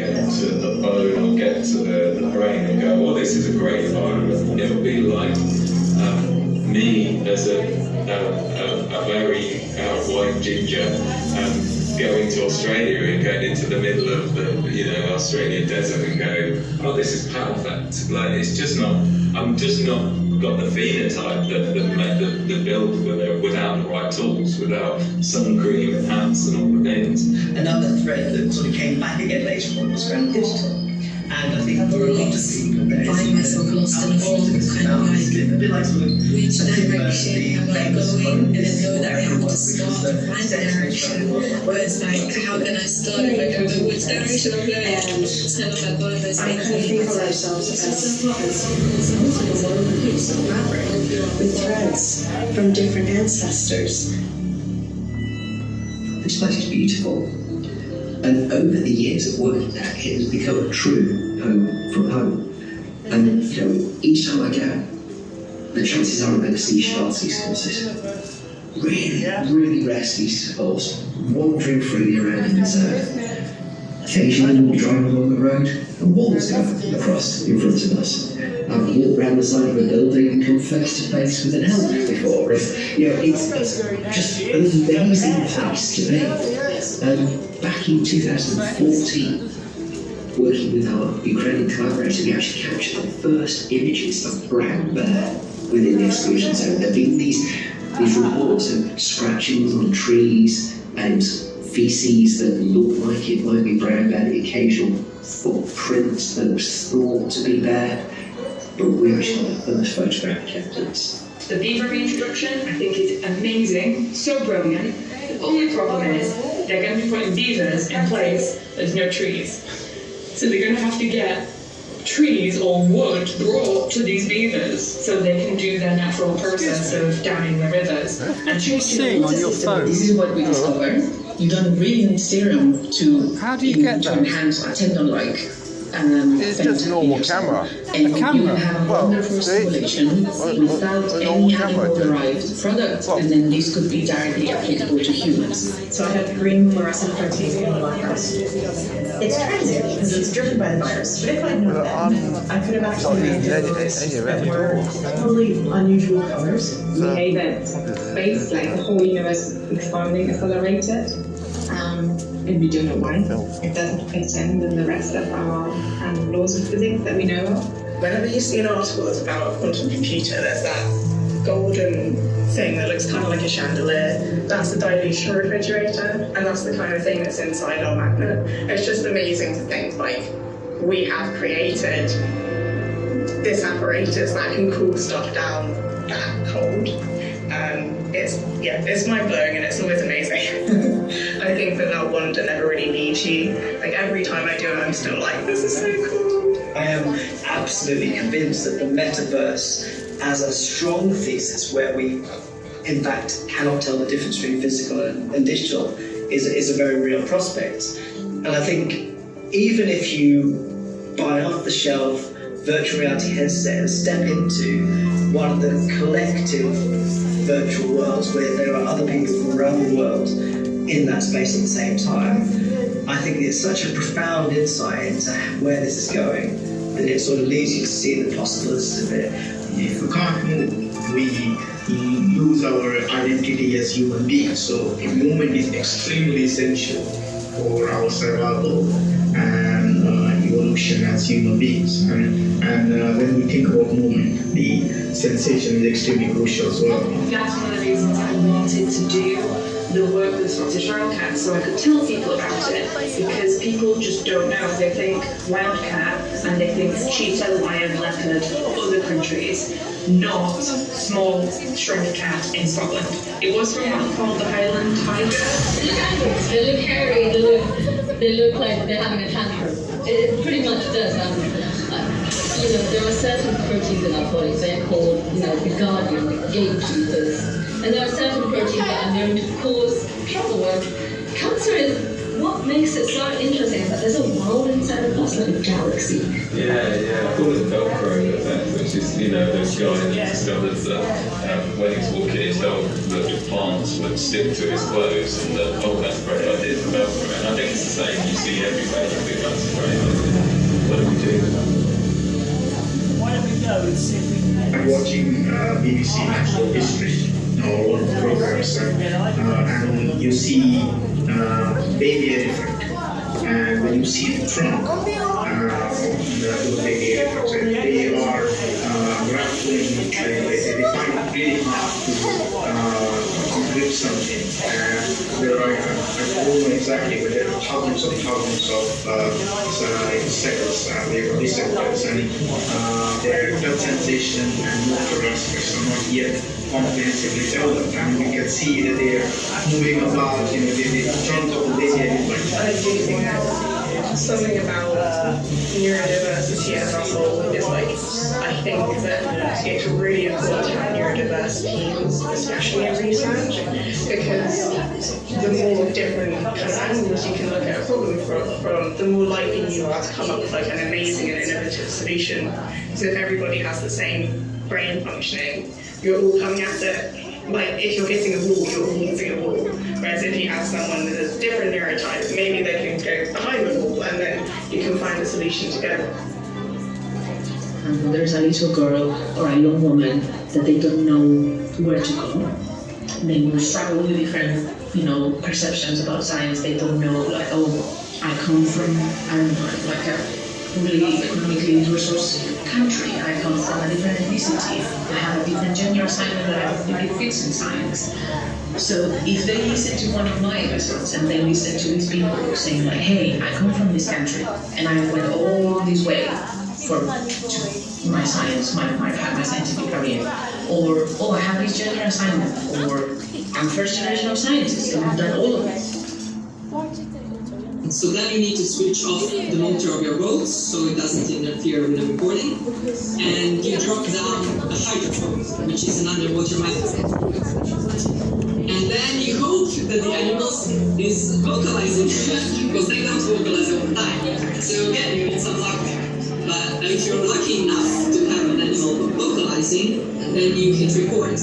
get to the bone or get to the brain and go, well, this is a great environment. It would be like me as a very white ginger going to Australia and going into the middle of the Australian desert and go, oh, this is perfect. Like, it's just not. I'm just not got the phenotype that build without the right tools, without sun cream and hats and all the things. Another thread that sort of came back again later on was around digital. And I think for a lot of people there find myself lost in a form kind of like a bit like sort of which direction am I famous going, and then know that I have to which start was to find the direction. Whereas like, how can I start if I don't know which direction I'm going? It's kind of like one of those I things. kind of think of ourselves as woven piece of fabric with threads from different ancestors. This place is beautiful. And over the years of working there, it has become a true home from home. And each time I go, the chances are I'm going to see Charles horses. Really, really rare species of horse, wandering freely around in this earth. Occasionally we'll drive along the road and wolves go across in front of us. I've walked around the side of a building and come face to face with an elk before. It's just an amazing place to be. Back in 2014, working with our Ukrainian collaborator, we actually captured the first images of brown bear within the exclusion zone. There have been these reports of scratchings on trees and feces that look like it might be brown bear, the occasional footprints that was thought to be bear, but we actually got the first photographic evidence. The beaver reintroduction, I think, is amazing, so brilliant. The only problem is they're going to be putting beavers in place there's no trees. So they're going to have to get trees or wood brought to these beavers so they can do their natural process of damming the rivers. And seeing on your phone. This is what we discovered. You've done a brilliant serum to how do you get that? Enhance tendon-like. It's just a normal camera. And a camera? You have a wonderful stimulation without any animal-derived product, and then this could be directly applicable to humans. So I had green fluorescent protein in the black house. It's transient because it's driven by the virus. But if I'd known that, I could have actually made those that were totally unusual colors. We say that space, like the whole universe, is expanding accelerated. And we don't know why. It doesn't fit in with the rest of our laws of physics that we know of. Whenever you see an article that's about a quantum computer, there's that golden thing that looks kind of like a chandelier. That's a dilution refrigerator, and that's the kind of thing that's inside our magnet. It's just amazing to think, like, we have created this apparatus that can cool stuff down that cold. It's mind-blowing, and it's always amazing. I think that wonder never really leaves you. Like, every time I do it, I'm still like, this is so cool. I am absolutely convinced that the metaverse, as a strong thesis where we, in fact, cannot tell the difference between physical and digital, is a very real prospect. And I think even if you buy an off-the-shelf virtual reality headset and step into one of the collective virtual worlds where there are other people from around the world in that space at the same time, I think it's such a profound insight into where this is going that it sort of leads you to see the possibilities of it. If we can't move, we lose our identity as human beings. So movement is extremely essential for our survival and evolution as human beings. And when we think about movement, the sensation is extremely crucial as well. That's one of the reasons I wanted to do the work with Scottish Wildcat, so I could tell people about it, because people just don't know. They think wildcat and they think cheetah, lion, leopard, other countries, not small shrimped cat in Scotland. It was from what called the Highland tiger. They look hairy, they look like they're having a tantrum. It pretty much does. There are certain proteins in our bodies, they're called, the guardian, the gatekeepers. And there are certain proteins that are known to cause trouble. And cancer is what makes it so interesting is that there's a world inside of us, like a galaxy. Yeah, I call it the Velcro effect, which is, this guy that discovered that when he's walking his dog, that the plants would stick to his clothes, and that, that's a great idea for Velcro. And I think it's the same you see everywhere, I think that's great. I'm watching BBC Natural History or one of the programs, and you see baby elephant, and when you see the trunk of the baby elephants, they are grappling, they find it really hard to grip something. There are, I don't know exactly, but there are thousands of insects, receptors, and their touch sensation and motor aspects are not yet comprehensively developed. And you can see that they are moving about, the trunk of the baby elephant. I do think that something about neurodiversity as a whole is I think that it's really important to have neurodiverse teams, especially in research, because the more different kind of angles you can look at a problem from, the more likely you are to come up with an amazing and innovative solution. So if everybody has the same brain functioning, you're all coming at it. If you're hitting a wall, you're all hitting a wall. Whereas if you have someone with a different neurotype, maybe they can go behind the wall and then you can find a solution together. And there's a little girl or a young woman that they don't know where to go. They will struggle with different, perceptions about science. They don't know, I come from, I don't know, a really economically resource country. I come from a different ethnicity. I have a different gender assignment that I don't really fits in science. So if they listen to one of my episodes and they listen to these people saying hey, I come from this country and I went all this way to my science, my scientific career, or I have this gender assignment, or I'm first generation of scientists and I've done all of it. So then you need to switch off the motor of your boat so it doesn't interfere with the recording, and you drop down a hydrophone, which is an underwater microphone. And then you hope that the animals is vocalizing because they don't vocalize all the time. So again, you need some luck there. But if you're lucky enough to have an animal vocalizing, then you hit record.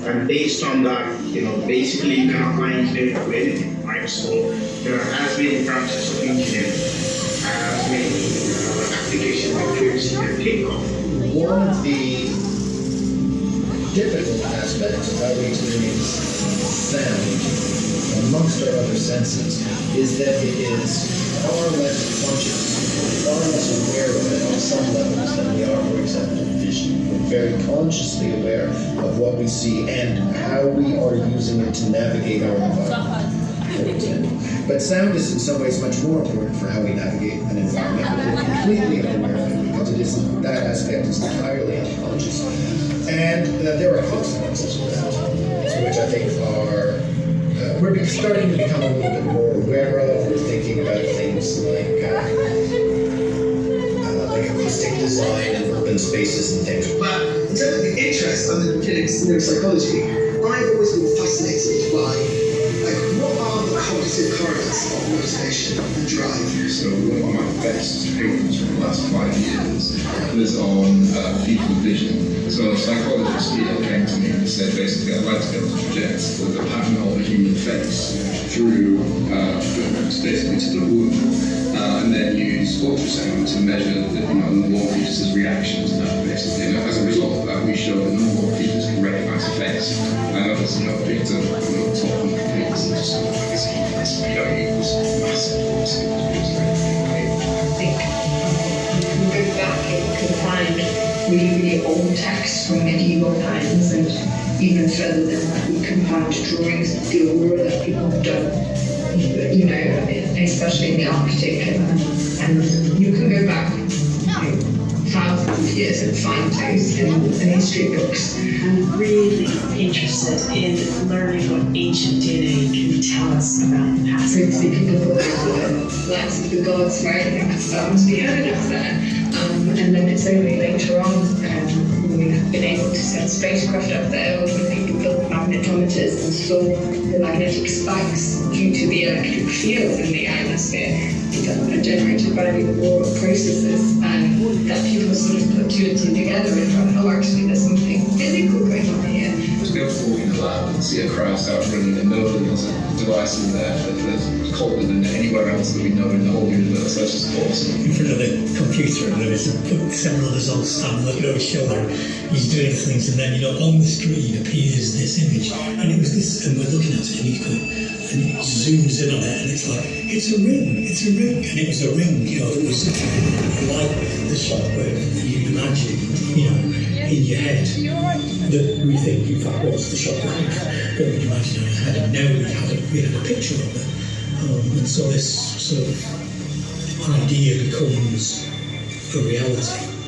And based on that, basically you can apply engineering to anything, right? So there are as many branches of engineering, as many applications and fields you can think of. One of the difficult aspects of how we experience sound, amongst our other senses, is that it is far less conscious, far less aware of it on some levels than we are, for example, vision. We're very consciously aware of what we see and how we are using it to navigate our environment, for example. But sound is in some ways much more important for how we navigate an environment, but we're completely unaware of it because that aspect is entirely unconscious. And there are consequences of that, which I think are, we're starting to become a little bit more aware of. We're thinking about things like acoustic design and urban spaces and things. But in terms of the interest and the neuropsychology, I've always been fascinated by what are the cognitive correlates of motivation and drive. So one of my best papers from the last 5 years was on people vision. So a psychologist here came to me and said basically I'd like to be able to project the pattern of the human face through basically to the womb. And then use ultrasound to measure the normal fetus's reactions to that, basically. And as a result of that, we show that normal fetus can recognize a face. And others, picked up top and pics and just see this PIU was massive. I think you can go back and you can find really old texts from medieval times, and even further than that, we can find drawings of the aurora that people have done. Especially in the Arctic, and you can go back thousands of years and find those in the history books. I'm really interested in learning what ancient DNA can tell us about the past. Previously, people thought it was the lands of the gods, right? That must be evidence there. And then it's only later on when we've been able to send spacecraft up there, when people built magnetometers and saw the magnetic spikes due to the electric fields in the atmosphere that are generated by the auroral processes, and that people sort of put two and two together and thought, oh, actually, there's something physical going on here. To go forward in the lab and see a crowd start running and know that there's a device in there that's colder than anywhere else that we know in the whole universe. That's just awesome. In front of the computer, and there was several others all stand looking over his shoulder. He's doing things, and then on the screen appears this image, and it was this, and we're looking at it, and he's going, and it zooms in on it, and it's like, it's a ring, and it was a ring, it was like the shot where you'd imagine, in your head, that we think in fact was the shockwave, but we'd imagine in his head, and now we had a picture of it, and so this sort of idea becomes a reality.